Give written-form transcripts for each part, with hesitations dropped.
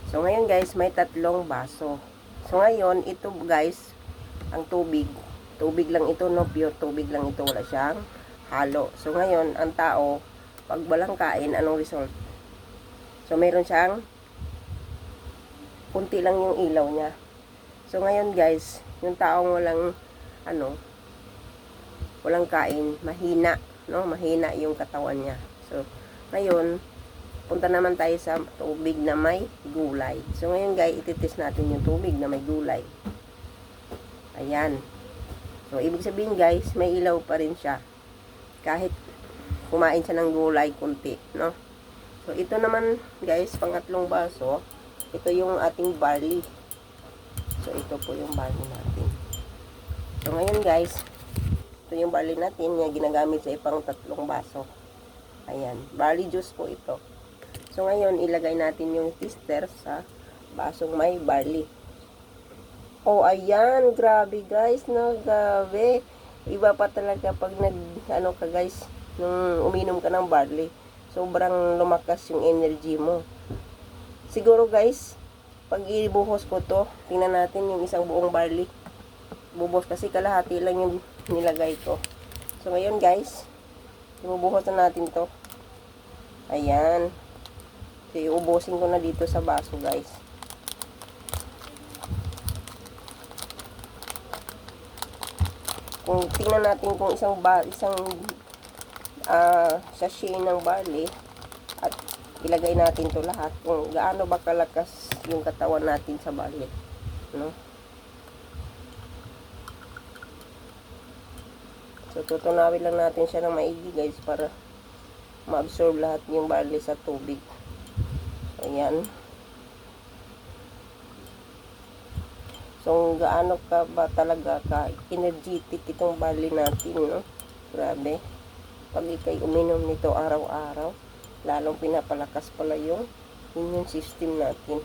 So, ngayon guys, may 3 baso. So, ngayon, ito guys, ang tubig. Tubig lang ito, no? Pure tubig lang ito. Wala siyang halo. So, ngayon, ang tao, pag walang kain, anong result? So, meron siyang kunti lang yung ilaw niya. So, ngayon guys, yung taong walang kain, mahina, no? Mahina yung katawan niya. So, ngayon, punta naman tayo sa tubig na may gulay. So, ngayon guys, ititis natin yung tubig na may gulay. Ayan. So, ibig sabihin guys, may ilaw pa rin siya. Kahit kumain siya ng gulay kunti, no? So, ito naman guys, pangatlong baso, ito yung ating barley. So, ito po yung barley natin. So, ngayon guys, ito yung barley natin, yung ginagamit sa ipang 3 baso. Ayan, barley juice po ito. So, ngayon, ilagay natin yung tester sa basong may barley. Oh, ayan. Grabe, guys. No? Grabe. Iba pa talaga pag guys, nung uminom ka ng barley. Sobrang lumakas yung energy mo. Siguro, guys, pag ibuhos ko to, tingnan natin yung isang buong barley. Bubuhos kasi kalahati lang yung nilagay ko. So, ngayon, guys, ibubuhos na natin to. Ayan. So, iubusin ko na dito sa baso, guys. Kung tingnan natin kung isang sachet ng barley at ilagay natin to lahat, kung gaano ba kalakas yung katawan natin sa barley, no? So, tutunawin lang natin siya ng maigi, guys, para ma-absorb lahat yung barley sa tubig. Ayan. So, gaano ka ba talaga energetic itong barley natin, no? Grabe. Pag ikay uminom nito araw-araw, lalong pinapalakas pala yung immune system natin.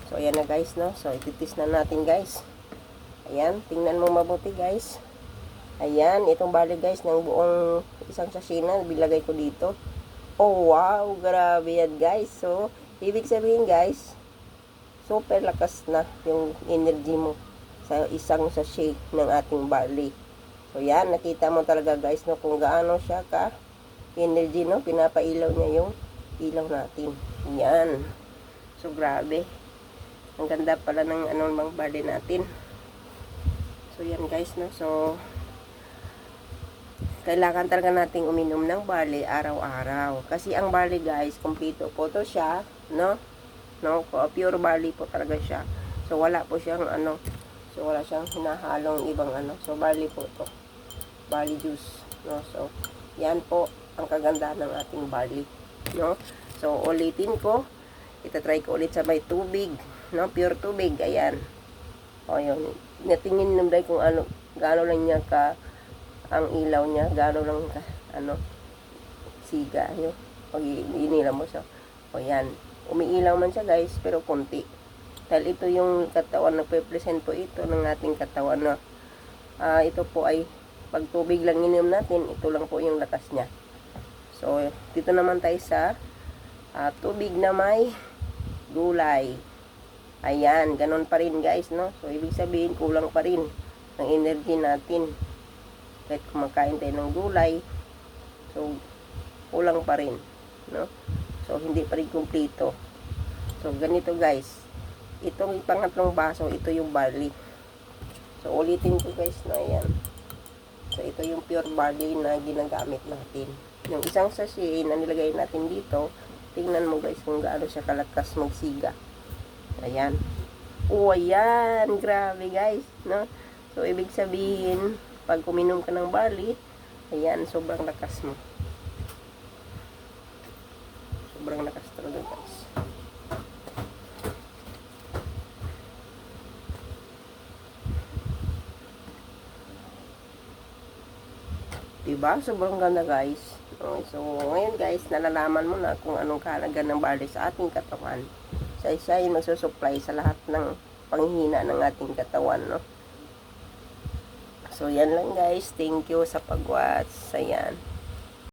So, ayan na guys, no? So, ititis na natin, guys. Ayan, tingnan mo mabuti, guys. Ayan, itong barley, guys, ng buong isang sachet na bilagay ko dito. Oh, wow, grabe yan, guys. So, ibig sabihin, guys, super lakas na yung energy mo sa isang sachet ng ating barley. So, yan, nakita mo talaga, guys, no, kung gaano siya ka-energy, no, pinapailaw niya yung ilaw natin. Yan. So, grabe. Ang ganda pala ng mang barley natin. So, yan, guys, no. So, kailangan talaga nating uminom ng barley araw-araw. Kasi ang barley, guys, kompleto po to siya, no? No, pure barley po talaga siya. So, wala po siyang so, wala siyang hinahalong ibang So, barley po to. Barley juice, no? So, yan po ang kagandahan ng ating barley, no? So, ulitin ko. Itatry ko ulit sa may tubig, no? Pure tubig, ayan. O, yun. Natingin naman kung gaano lang niya ang ilaw niya, gaano lang siga, yun. Pag inila mo siya. O, yan. Umiilaw man siya, guys, pero konti. Dahil ito yung katawan, nagpe-present po ito ng ating katawan na ito po ay pag tubig lang ininom natin, ito lang po yung lakas niya. So, dito naman tayo sa tubig na may gulay. Ayan, ganun pa rin, guys, no? So, ibig sabihin, kulang pa rin ang energy natin. Kahit kumakain tayo ng gulay, so, kulang pa rin, no? So, hindi pa rin kumplito. So, ganito, guys. Itong pangatlong baso, ito yung barley. So, ulitin ko, guys, na yan. So, ito yung pure barley na ginagamit natin. Yung isang sachet na nilagay natin dito, tingnan mo, guys, kung gaano siya kalakas magsiga. Ayan. Oh, ayan. Grabe, guys, no? So, ibig sabihin, pag uminom ka ng barley, ayan, sobrang lakas mo. Sobrang lakas talaga, guys. Diba? Sobrang ganda, guys. Okay, so, ngayon, guys, nalalaman mo na kung anong kahalaga ng barley sa ating katawan. Siya ay magsusupply sa lahat ng panghina ng ating katawan, no? So, yan lang, guys. Thank you sa pag-watch. Ayan.